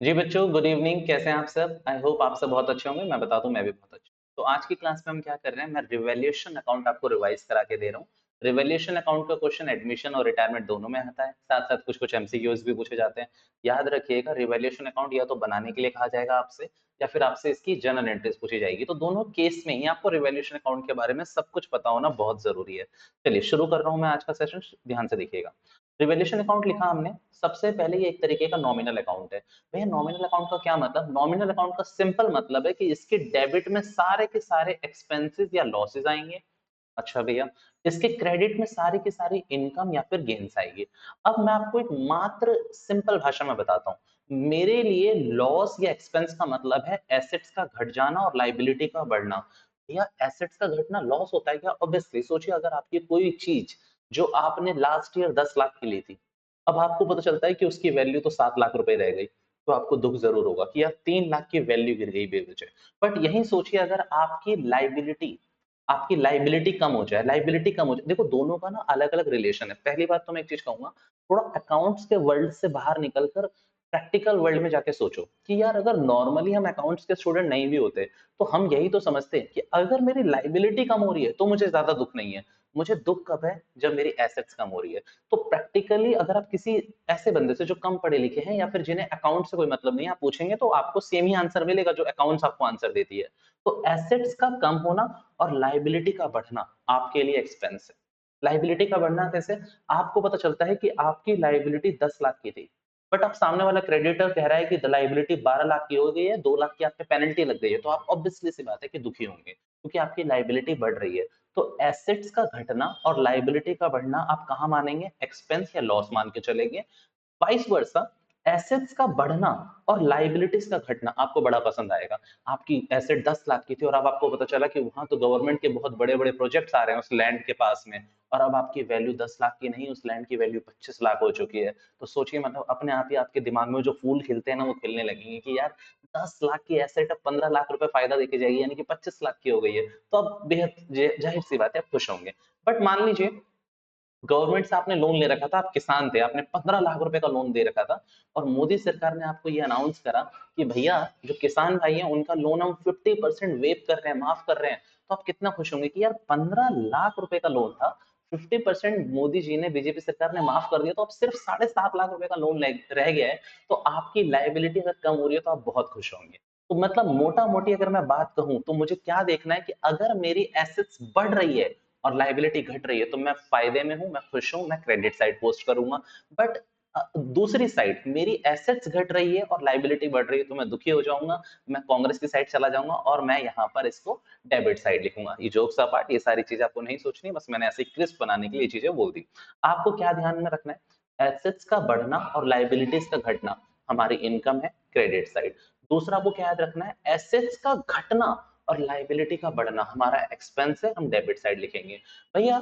जी बच्चों, good evening. कैसे हैं आप सब? आई होप आप सब बहुत अच्छे होंगे। मैं बता दूं, मैं भी बहुत अच्छा हूं। तो आज की क्लास में हम क्या कर रहे हैं, मैं रिवैल्यूएशन अकाउंट आपको रिवाइज करा के दे रहा हूँ। रिवैल्यूएशन अकाउंट का क्वेश्चन एडमिशन और रिटायरमेंट दोनों में आता है, साथ साथ कुछ कुछ एमसीक्यूज भी पूछे जाते हैं। याद रखिएगा, रिवैल्यूएशन अकाउंट या तो बनाने के लिए कहा जाएगा आपसे, या फिर आपसे इसकी जर्नल एंट्रीज पूछी जाएगी। तो दोनों केस में ही आपको रिवैल्यूएशन अकाउंट के बारे में सब कुछ पता होना बहुत जरूरी है। चलिए शुरू कर रहा हूँ मैं आज का सेशन, ध्यान से देखिएगा। रिवैल्यूएशन अकाउंट लिखा हमने, सबसे पहले ये एक तरीके का नॉमिनल अकाउंट है। भैया नॉमिनल अकाउंट का क्या मतलब? नॉमिनल अकाउंट का सिंपल मतलब है कि इसके डेबिट में सारे के सारे एक्सपेंसेस या लॉसेस आएंगे। अच्छा भैया, इसके क्रेडिट में सारी की सारी इनकम या फिर गेन्स आएगी। अब मैं आपको एक मात्र सिंपल भाषा में बताता हूँ। मेरे लिए लॉस या एक्सपेंस का मतलब है एसेट्स का घट जाना और लाइबिलिटी का बढ़ना। भैया एसेट्स का घटना लॉस होता है क्या? ऑब्वियसली सोचिए, अगर आपकी कोई चीज जो आपने लास्ट ईयर 10 लाख की ली थी, अब आपको पता चलता है कि उसकी वैल्यू तो 7 लाख रुपए रह गई, तो आपको दुख जरूर होगा कि यार 3 लाख की वैल्यू गिर गई बेवजह। बट यही सोचिए, अगर आपकी लाइबिलिटी कम हो जाए, लाइबिलिटी कम हो जाए। देखो दोनों का ना अलग अलग रिलेशन है। पहली बात तो मैं एक चीज कहूंगा, थोड़ा अकाउंट्स के वर्ल्ड से बाहर निकलकर प्रैक्टिकल वर्ल्ड में जाके सोचो कि यार अगर नॉर्मली हम अकाउंट्स के स्टूडेंट नहीं भी होते, तो हम यही तो समझते हैं कि अगर मेरी लाइबिलिटी कम हो रही है तो मुझे ज्यादा दुख नहीं है। मुझे दुख कब है? जब मेरी एसेट्स कम हो रही है। तो प्रैक्टिकली अगर आप किसी ऐसे बंदे से जो कम पढ़े लिखे हैं या फिर जिन्हें अकाउंट से कोई मतलब नहीं है, आप पूछेंगे तो आपको सेम ही आंसर मिलेगा जो अकाउंट्स आपको आंसर देती है। तो एसेट्स का कम होना और लाइबिलिटी का बढ़ना आपके लिए एक्सपेंस है। लाइबिलिटी का बढ़ना कैसे? आपको पता चलता है कि आपकी लाइबिलिटी 10 लाख की थी, बट अब सामने वाला क्रेडिटर कह रहा है कि लाइबिलिटी 12 लाख की हो गई है, 2 लाख की आप पे पेनल्टी लग गई है, तो आप ऑब्वियसली सी बात है कि दुखी होंगे क्योंकि आपकी लाइबिलिटी बढ़ रही है। तो एसेट्स का घटना और लाइबिलिटी का बढ़ना आप कहाँ मानेंगे? एक्सपेंस या लॉस मान के चलेंगे। वाइस वर्सा, एसेट्स का बढ़ना और लाइबिलिटीज का घटना आपको बड़ा पसंद आएगा। आपकी एसेट 10 लाख की थी और अब आपको पता चला कि वहां तो गवर्नमेंट के बहुत बड़े बड़े प्रोजेक्ट्स आ रहे हैं उस लैंड के पास में, और अब आपकी वैल्यू 10 लाख की नहीं, उस लैंड की वैल्यू 25 लाख हो चुकी है। तो सोचिए, मतलब अपने आप ही आपके दिमाग में जो फूल खिलते हैं ना, वो खिलने लगेंगे कि यार 10 लाख की एसेट अब 15 लाख रुपए फायदा देके जाएगी, यानी कि 25 लाख की हो गई है। तो अब बेहद जाहिर सी बात है, आप खुश होंगे। बट मान लीजिए गवर्नमेंट से आपने लोन ले रखा था, आप किसान थे, आपने 15 लाख रुपए का लोन दे रखा था, और मोदी सरकार ने आपको ये अनाउंस करा कि भैया जो किसान भाई हैं उनका लोन हम 50% वेव कर रहे हैं, माफ कर रहे हैं। तो आप कितना खुश होंगे कि यार 15 लाख रुपए का लोन था, 50% मोदी जी ने, बीजेपी सरकार ने माफ कर दिया, तो अब सिर्फ 7.5 लाख रुपए का लोन रह गया है। तो आपकी लाइबिलिटी अगर कम हो रही है तो आप बहुत खुश होंगे। तो मतलब मोटा मोटी अगर मैं बात कहूं तो मुझे क्या देखना है कि अगर मेरी एसेट्स बढ़ रही है और लाइबिलिटी घट रही है तो मैं फायदे में हूं, मैं खुश हूं, मैं क्रेडिट साइड पोस्ट करूंगा। बट दूसरी साइड मेरी एसेट्स घट रही है और लाइबिलिटी बढ़ रही है तो मैं दुखी हो जाऊंगा, मैं कांग्रेस की साइड चला जाऊंगा और मैं यहाँ पर इसको डेबिट साइड लिखूंगा। ये जोक्स अपार्ट, ये सारी चीजें आपको नहीं सोचनी, बस मैंने ऐसे क्रिस्प बनाने के लिए ये चीजें बोल दी। आपको क्या ध्यान में रखना है? एसेट्स का बढ़ना और लाइबिलिटीज का घटना हमारी इनकम है, क्रेडिट साइड। दूसरा आपको क्या याद रखना है? एसेट्स का घटना और लाइबिलिटी का बढ़ना हमारा एक्सपेंस है, हम डेबिट साइड लिखेंगे। भैया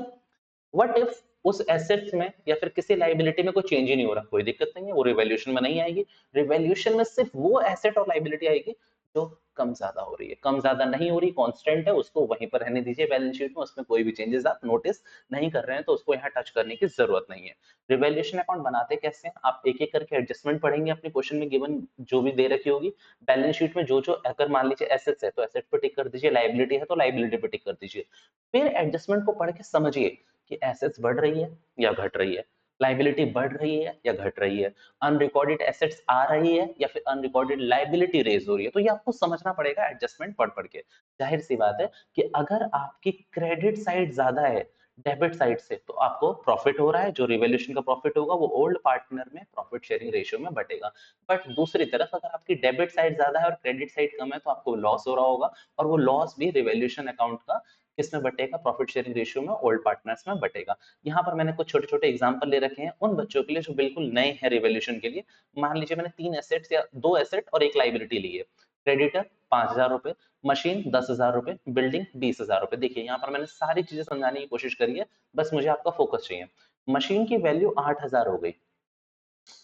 व्हाट इफ उस एसेट्स में या फिर किसी लाइबिलिटी में कोई चेंज ही नहीं हो रहा, कोई दिक्कत नहीं है, वो रिवैल्यूएशन में नहीं आएगी। रिवैल्यूएशन में सिर्फ वो एसेट और लाइबिलिटी आएगी जो कम ज्यादा हो रही है। कम ज्यादा नहीं हो रही, कांस्टेंट है, उसको वहीं पर रहने दीजिए बैलेंस शीट में, उसमें कोई भी चेंजेस आप नोटिस नहीं कर रहे हैं तो उसको यहाँ टच करने की जरूरत नहीं है। रिवैल्यूएशन अकाउंट बनाते कैसे हैं? आप एक एक करके एडजस्टमेंट पढ़ेंगे अपने क्वेश्चन में गिवन जो भी दे रखी होगी। बैलेंस शीट में जो जो, अगर मान लीजिए एसेट्स है तो एसेट पे टिक कर दीजिए, लाइबिलिटी है तो लाइबिलिटी पे टिक कर दीजिए। फिर एडजस्टमेंट को पढ़ के समझिए कि एसेट्स बढ़ रही है या घट रही है, लाइबिलिटी बढ़ रही है या घट रही है, अनरिकॉर्डेड एसेट्स आ रही है या फिर अनरिकॉर्डेड लाइबिलिटी रेज हो रही है। तो ये आपको समझना पड़ेगा एडजस्टमेंट पढ़ पढ़ के। जाहिर सी बात है कि अगर आपकी क्रेडिट साइड ज्यादा है डेबिट साइड से, तो आपको प्रॉफिट हो रहा है, जो रिवैल्यूएशन का प्रॉफिट होगा वो ओल्ड पार्टनर में प्रॉफिट शेयरिंग रेशियो में बटेगा। बट दूसरी तरफ अगर आपकी डेबिट साइड ज्यादा है और क्रेडिट साइड कम है तो आपको लॉस हो रहा होगा, और वो लॉस भी रिवैल्यूएशन अकाउंट का किसमें बटेगा? प्रॉफिट शेयरिंग रेशियो में, ओल्ड पार्टनर्स में बटेगा। यहाँ पर मैंने कुछ छोटे छोटे एग्जांपल ले रखे हैं उन बच्चों के लिए जो बिल्कुल नए हैं रिवॉल्यूशन के लिए। मान लीजिए मैंने 3 एसेट्स या 2 एसेट और एक लाइबिलिटी ली है। क्रेडिटर 5,000 रुपए, मशीन 10,000 रुपए, बिल्डिंग 20,000 रुपए। देखिए यहाँ पर मैंने सारी चीजें समझाने की कोशिश करी है, बस मुझे आपका फोकस चाहिए। मशीन की वैल्यू 8,000 हो गई,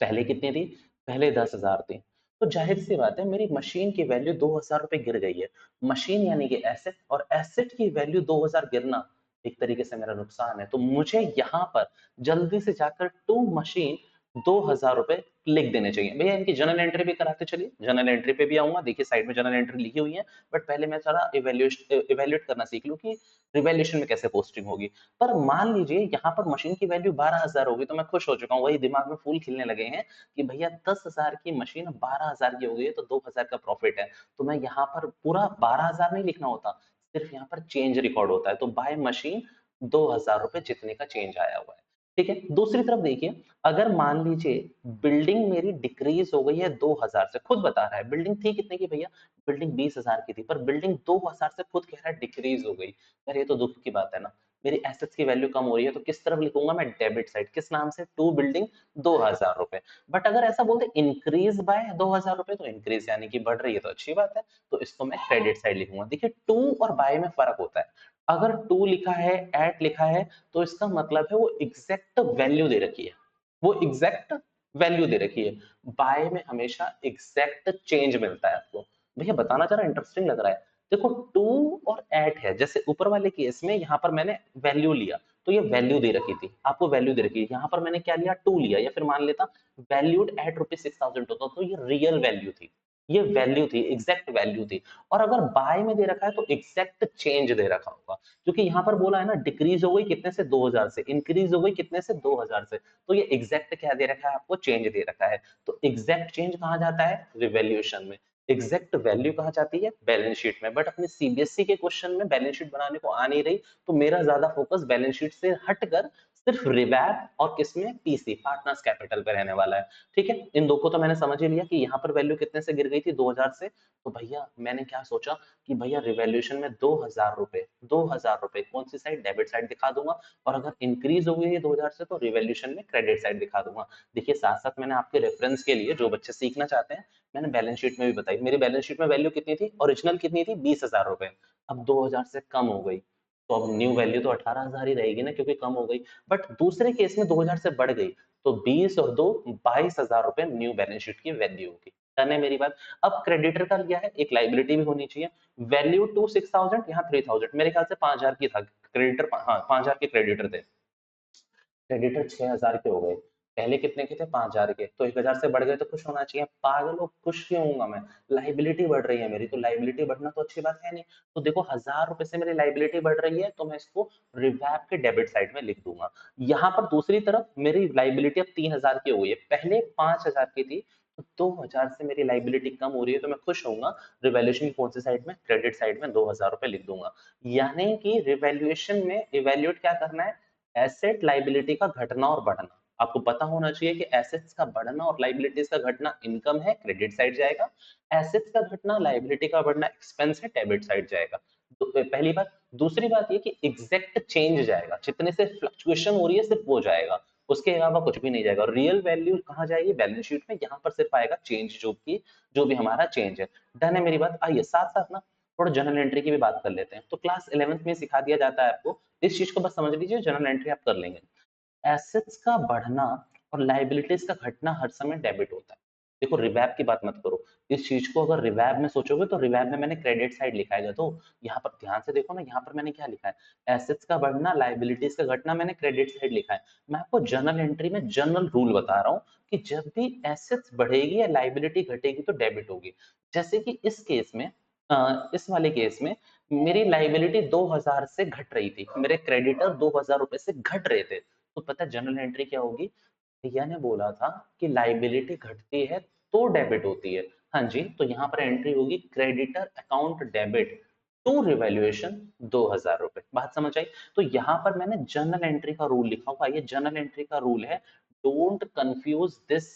पहले कितनी थी? पहले 10,000 थी। तो जाहिर सी बात है मेरी मशीन की वैल्यू 2,000 रुपए गिर गई है। मशीन यानी कि एसेट, और एसेट की वैल्यू 2,000 गिरना एक तरीके से मेरा नुकसान है। तो मुझे यहाँ पर जल्दी से जाकर टू मशीन ₹2000 लिख देने चाहिए। भैया इनकी जर्नल एंट्री भी कराते चलिए, जर्नल एंट्री पे भी आऊँगा, देखिए साइड में जर्नल एंट्री लिखी हुई है, बट पहले मैं थोड़ा इवैल्यूएट करना सीख लूँ कि रिवैल्यूएशन में कैसे पोस्टिंग होगी। पर मान लीजिए यहाँ पर मशीन की वैल्यू 12,000 होगी तो मैं खुश हो चुका हूँ, वही दिमाग में फूल खिलने लगे हैं कि भैया 10,000 की मशीन 12,000 की हो गई है तो 2,000 का प्रॉफिट है। तो मैं यहाँ पर पूरा 12,000 नहीं लिखना होता, सिर्फ यहाँ पर चेंज रिकॉर्ड होता है, तो बाय मशीन ₹2,000 जितने का चेंज आया हुआ है। ठीक है, दूसरी तरफ देखिए, अगर मान लीजिए बिल्डिंग मेरी डिक्रीज हो गई है 2000 से, खुद बता रहा है बिल्डिंग थी कितने की भैया, बिल्डिंग 20,000 की थी, पर बिल्डिंग 2000 से खुद कह रहा है डिक्रीज हो गई। यार ये तो दुख की बात है ना, मेरी एसेट्स की वैल्यू कम हो रही है तो किस तरफ लिखूंगा मैं, डेबिट साइड, किस नाम से, टू बिल्डिंग ₹2000। बट अगर ऐसा बोलते इंक्रीज बाय ₹2000 तो इंक्रीज यानी कि बढ़ रही है तो अच्छी बात है, तो इसको मैं क्रेडिट साइड लिखूंगा। देखिए टू और बाय में फर्क होता है, अगर टू लिखा है, एट लिखा है, तो इसका मतलब है वो एग्जैक्ट वैल्यू दे रखी है, वो एग्जैक्ट वैल्यू दे रखी है। बाय में हमेशा एग्जैक्ट चेंज मिलता है आपको। भैया बताना जरा इंटरेस्टिंग लग रहा है। देखो टू और एट है, जैसे ऊपर वाले केस में यहाँ पर मैंने वैल्यू लिया तो ये वैल्यू दे रखी थी, आपको वैल्यू दे रखी है, यहाँ पर मैंने क्या लिया, टू लिया, या फिर मान लेता वैल्यूड एट ₹6,000 होता तो ये रियल वैल्यू थी, ये वैल्यू थी, एग्जैक्ट वैल्यू थी। और अगर बाय में दे रखा है तो एग्जैक्ट चेंज दे रखा होगा, क्योंकि यहाँ पर बोला है ना डिक्रीज हो गई कितने से, 2000 से, इंक्रीज हो गई कितने से, 2000 से, तो ये एग्जैक्ट क्या दे रखा है आपको, चेंज दे रखा है। तो एग्जैक्ट चेंज कहाँ जाता है, रिवैल्यूएशन में। एग्जैक्ट वैल्यू कहाँ जाती है, बैलेंस शीट में। बट अपने सीबीएसई के क्वेश्चन में बैलेंस शीट बनाने को आ नहीं रही, तो मेरा ज्यादा फोकस बैलेंस शीट से हटकर सिर्फ रिवैप और किसमें, पीसी, पार्टनर्स कैपिटल पे रहने वाला है। ठीक है, इन दो को तो मैंने समझ ही लिया कि यहाँ पर वैल्यू कितने से गिर गई थी, 2000 से। तो भैया मैंने क्या सोचा कि भैया रिवैल्यूएशन में ₹2000, ₹2000 कौन सी साइड, डेबिट साइड दिखा दूंगा, और अगर इंक्रीज हो गई है 2000 से तो रिवैल्यूएशन में क्रेडिट साइड दिखा दूंगा। देखिए साथ साथ मैंने आपके रेफरेंस के लिए, जो बच्चे सीखना चाहते हैं, मैंने बैलेंस शीट में भी बताई, मेरी बैलेंस शीट में वैल्यू कितनी थी, ओरिजिनल कितनी थी, ₹20,000, अब 2000 से कम हो गई, तो अब न्यू वैल्यू तो 18,000 ही रहेगी ना, क्योंकि कम हो गई। बट दूसरे केस में 2000 से बढ़ गई, तो 20 और 2 ₹22,000 न्यू बैलेंस शीट की वैल्यू होगी। डन है मेरी बात। अब क्रेडिटर का लिया है, एक लाइबिलिटी भी होनी चाहिए, वैल्यू टू 6000, यहाँ 3000, मेरे ख्याल से 5000 की था क्रेडिटर, हाँ 5000 के क्रेडिटर थे, क्रेडिटर 6000 के हो गए, पहले कितने के थे, 5000 के, तो 1000 से बढ़ गए तो खुश होना चाहिए, पागल हो, खुश क्यों होऊंगा मैं, लाइबिलिटी बढ़ रही है मेरी, तो लाइबिलिटी बढ़ना तो अच्छी बात है नहीं। तो देखो ₹1000 से मेरी लाइबिलिटी बढ़ रही है, तो मैं इसको रिवैप के डेबिट साइड में लिख दूंगा। यहाँ पर दूसरी तरफ मेरी लाइबिलिटी अब 3000 की हो गई है, पहले 5000 की थी, तो 2000 से मेरी लाइबिलिटी कम हो रही है, तो मैं खुश होऊंगा, रिवैल्यूएशन की कौन सी साइड में, क्रेडिट साइड में ₹2000 लिख दूंगा। यानी कि रिवैल्यूएशन में इवैल्यूएट क्या करना है, एसेट लाइबिलिटी का घटना और बढ़ना। आपको पता होना चाहिए कि एसेट्स का बढ़ना और लाइबिलिटीज का घटना इनकम है, क्रेडिट साइड जाएगा, एसेट्स का घटना, लाइबिलिटी का बढ़ना एक्सपेंस है, डेबिट साइड जाएगा। तो पहली बात। दूसरी बात ये कि एग्जैक्ट चेंज जाएगा, जितने से फ्लक्चुएशन हो रही है सिर्फ वो जाएगा, उसके अलावा कुछ भी नहीं जाएगा। रियल वैल्यू कहाँ जाएगी, बैलेंस शीट में, यहाँ पर सिर्फ आएगा चेंज, जो भी हमारा चेंज है। डन है मेरी बात। आइए साथ साथ ना थोड़ा जर्नल एंट्री की भी बात कर लेते हैं। तो क्लास 11th में सिखा दिया जाता है आपको, इस चीज को बस समझ लीजिए, जर्नल एंट्री आप कर लेंगे। एसेट्स का बढ़ना और लाइबिलिटीज का घटना हर समय डेबिट होता है। देखो रिवैब की बात मत करो, इस चीज को अगर रिवैब में सोचोगे तो रिवैब में मैंने क्रेडिट साइड लिखा है, तो यहाँ पर ध्यान से देखो ना, यहाँ पर मैंने क्या लिखा है, एसेट्स का बढ़ना, लाइबिलिटीज का घटना, मैंने क्रेडिट साइड लिखा है। मैं आपको जर्नल एंट्री में जनरल रूल बता रहा हूँ कि जब भी एसेट्स बढ़ेगी या लाइबिलिटी घटेगी तो डेबिट होगी। जैसे कि इस केस में, इस वाले केस में मेरी लाइबिलिटी 2000 से घट रही थी, मेरे क्रेडिटर ₹2000 से घट रहे थे, तो पता है जनरल एंट्री क्या होगी, भैया ने बोला था कि लाइबिलिटी घटती है तो डेबिट होती है। हाँ जी, तो यहाँ पर एंट्री होगी creditor account debit to revaluation ₹2000। बात समझ आई। तो यहाँ पर मैंने जर्नल एंट्री का रूल लिखा हुआ, ये जर्नल एंट्री का रूल है, डोंट कंफ्यूज दिस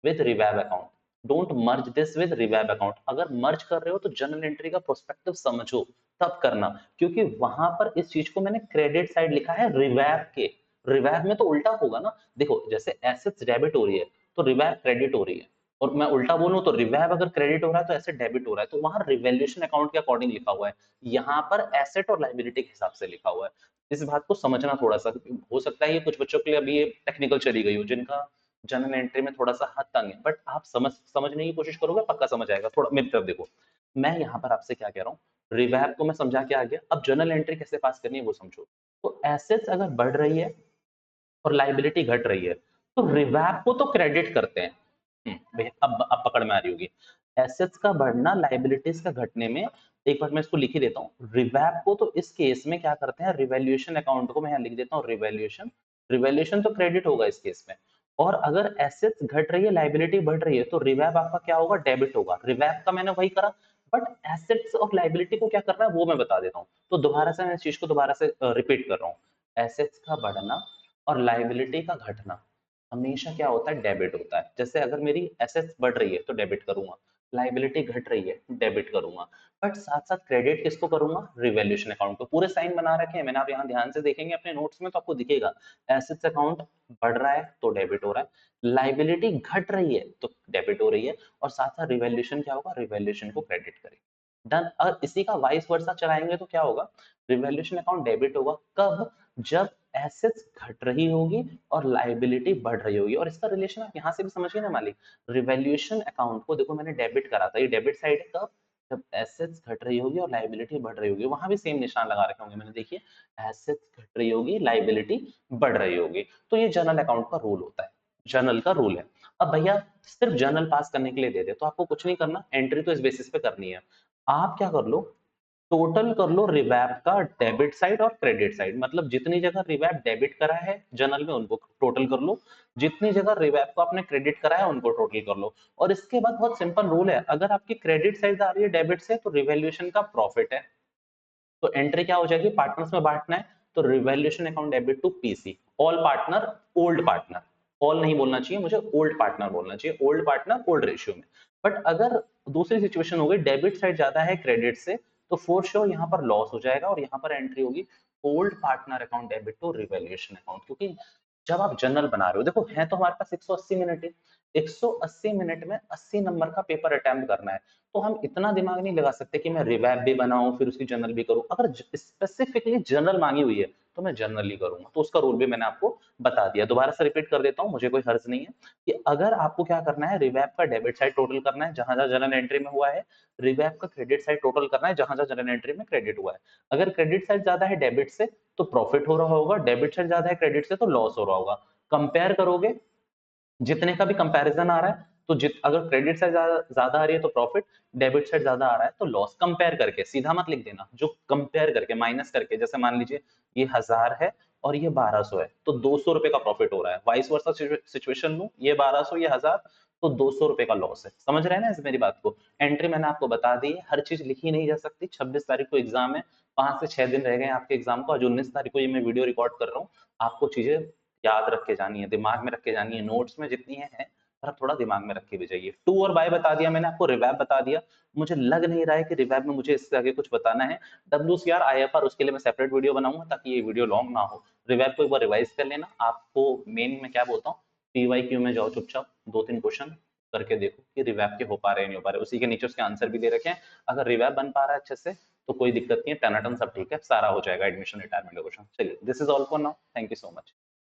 विद रिवैब account, don't merge this with रिवैब अकाउंट। अगर मर्ज कर रहे हो तो जर्नल एंट्री का प्रोस्पेक्टिव समझो, तब करना, क्योंकि वहां पर इस चीज को मैंने क्रेडिट साइड लिखा है रिवैब के, रिवैब में तो उल्टा होगा ना। देखो जैसे एसेट्स डेबिट हो रही है तो रिवैब क्रेडिट हो रही है, और मैं उल्टा बोलूं तो रिवैब अगर क्रेडिट हो रहा है तो एसेट डेबिट हो रहा है, तो वहां रिवैल्यूएशन अकाउंट के अकॉर्डिंग लिखा हुआ है, यहाँ पर एसेट और लाइबिलिटी के हिसाब से लिखा हुआ है। इस बात को समझना थोड़ा सा, हो सकता है ये कुछ बच्चों के लिए अभी ये टेक्निकल चली गई हो, जिनका जनरल एंट्री में थोड़ा सा हाथ तंग है, बट आप समझने की कोशिश करोगे पक्का समझ आएगा। थोड़ा मेरी तरफ देखो, मैं यहाँ पर आपसे क्या कह रहा हूँ, रिवैब को मैं समझा के आ गया, अब जर्नल एंट्री कैसे पास करनी है वो समझो। तो एसेट्स अगर बढ़ रही है और लाइबिलिटी घट रही है, तो रिवैप को तो क्रेडिट करते हैं। भैया अब पकड़ में आ रही होगी। एसेट्स का बढ़ना लाइबिलिटीज का घटने में, एक बार मैं इसको लिख ही देता हूँ। रिवैप को तो इस केस में क्या करते हैं, रिवैल्यूएशन अकाउंट को मैं यहाँ लिख देता हूँ रिवैल्यूएशन। रिवैल्यूएशन तो क्रेडिट होगा इस केस में। और अगर एसेट्स घट रही है लाइबिलिटी बढ़ रही है तो रिवैप आपका क्या होगा, डेबिट होगा। रिवैप का मैंने वही करा, बट एसेट्स और लाइबिलिटी को क्या करना है वो मैं बता देता हूँ। तो दोबारा से मैं इस चीज को दोबारा से रिपीट कर रहा हूँ। एसेट्स का बढ़ना और लाइबिलिटी का घटना हमेशा क्या होता है, डेबिट होता है। जैसे अगर मेरी एसेट्स बढ़ रही है तो डेबिट करूंगा, लाइबिलिटी घट रही है डेबिट करूंगा, बट साथ साथ क्रेडिट किसको करूंगा, रिवैल्यूएशन अकाउंट को। पूरे साइन बना रखे हैं मैंने, आप यहाँ ध्यान से देखेंगे अपने नोट्स में तो आपको दिखेगा। एसेट्स अकाउंट बढ़ रहा है तो डेबिट हो रहा है, लाइबिलिटी घट रही है तो डेबिट हो रही है, और साथ साथ रिवैल्यूएशन क्या होगा, रिवैल्यूएशन को क्रेडिट करेंगे। डन। अगर इसी का वाइस वर्सा चलाएंगे तो क्या होगा, रिवैल्यूएशन अकाउंट डेबिट होगा कब, जब एसेट्स घट रही होगी और लाइबिलिटी बढ़ रही होगी। और इसका रिलेशन आप यहाँ से भी समझिए ना मालिक। रिवैल्यूएशन अकाउंट को देखो मैंने डेबिट करा था, ये डेबिट साइड है कब, जब एसेट्स घट रही होगी और लाइबिलिटी बढ़ रही होगी। वहां भी सेम निशान लगा रखे होंगे मैंने, देखिए एसेट्स घट रही होगी लाइबिलिटी बढ़ रही होगी। तो ये जर्नल अकाउंट का रूल होता है, जर्नल का रूल है। अब भैया सिर्फ जर्नल पास करने के लिए दे दे तो आपको कुछ नहीं करना, एंट्री तो इस बेसिस पे करनी है। आप क्या कर लो, टोटल कर लो रिवैप का डेबिट साइड और क्रेडिट साइड। मतलब जितनी जगह रिवैप डेबिट करा है जनरल में उनको टोटल कर लो, जितनी जगह रिवैप को आपने क्रेडिट करा है उनको टोटल कर लो। और इसके बाद बहुत सिंपल रूल है, अगर आपकी क्रेडिट साइड आ रही है डेबिट से तो रिवैल्यूएशन का प्रॉफिट है, तो एंट्री क्या हो जाएगी, पार्टनर्स में बांटना है तो revaluation account debit to PC, all partner old partner. All नहीं बोलना चाहिए मुझे, ओल्ड पार्टनर बोलना चाहिए, ओल्ड पार्टनर ओल्ड रेशियो में। बट अगर दूसरी सिचुएशन हो गई, डेबिट साइड ज्यादा है क्रेडिट से, तो फोर श्योर यहाँ पर लॉस हो जाएगा और यहाँ पर एंट्री होगी old partner account debit to revaluation account. क्योंकि जब आप जनरल बना रहे हो, देखो है तो हमारे पास 180 मिनट है, 180 मिनट में 80 नंबर का पेपर अटेम्प्ट करना है, तो हम इतना दिमाग नहीं लगा सकते कि मैं रिवैप भी बनाऊं फिर उसकी जनरल भी करूं। अगर स्पेसिफिकली जनरल मांगी हुई है तो मैं जनरल ही करूंगा। तो उसका रूल भी मैंने आपको बता दिया, दोबारा से रिपीट कर देता हूं, मुझे कोई हर्ज नहीं है। कि अगर आपको क्या करना है, रिवैप का डेबिट साइड टोटल करना है जहां जहां जनरल एंट्री में हुआ है, रिवैप का क्रेडिट साइड टोटल करना है जहां जहां जनरल एंट्री में क्रेडिट हुआ है। अगर क्रेडिट साइड ज्यादा है डेबिट से तो प्रॉफिट हो रहा होगा, डेबिट साइड ज्यादा है क्रेडिट से तो लॉस हो रहा होगा। कंपेयर करोगे, जितने का भी कंपैरिजन आ रहा है तो अगर क्रेडिट साइड ज्यादा आ रही है तो प्रॉफिट, डेबिट साइड ज्यादा आ रहा है तो लॉस। कंपेयर करके, सीधा मत लिख देना, जो कंपेयर करके माइनस करके, जैसे मान लीजिए ये 1000 है और ये 1200 है तो 200 रुपए का प्रॉफिट हो रहा है, वाइस वर्सा सिचुएशन लूं, ये 1200 ये 1000 तो 200 रुपए का लॉस है। समझ रहे हैं ना इस मेरी बात को। एंट्री मैंने आपको बता दी है, हर चीज लिखी नहीं जा सकती। 26 तारीख को एग्जाम है, 5 से 6 दिन रह गए आपके एग्जाम को। आज 19 तारीख को ये मैं वीडियो रिकॉर्ड कर रहा हूँ। आपको चीजें याद रख के जानी है, दिमाग में रख के जानी है, नोट्स में जितनी है पर आप थोड़ा दिमाग में रख के भी जाइए। टू और बाय बता दिया मैंने आपको, रिवैप बता दिया। मुझे लग नहीं रहा है कि रिवैप में मुझे इससे आगे कुछ बताना है। WCR IFR उसके लिए मैं सेपरेट वीडियो बनाऊंगा ताकि ये वीडियो लॉन्ग ना हो। रिवैप को एक बार रिवाइज कर लेना। आपको मेन में क्या बोलता हूँ, PYQ में जाओ चुपचाप, 2-3 क्वेश्चन करके देखो कि रिवैप के हो पा रहे हैं नहीं हो पा रहे। उसी के नीचे उसके आंसर भी दे रखे हैं। अगर रिवैप बन पा रहा है अच्छे से तो कोई दिक्कत नहीं है, टनाटन सब ठीक है, सारा हो जाएगा एडमिशन रिटायरमेंट का क्वेश्चन। चलिए, this is all for now, thank you so much.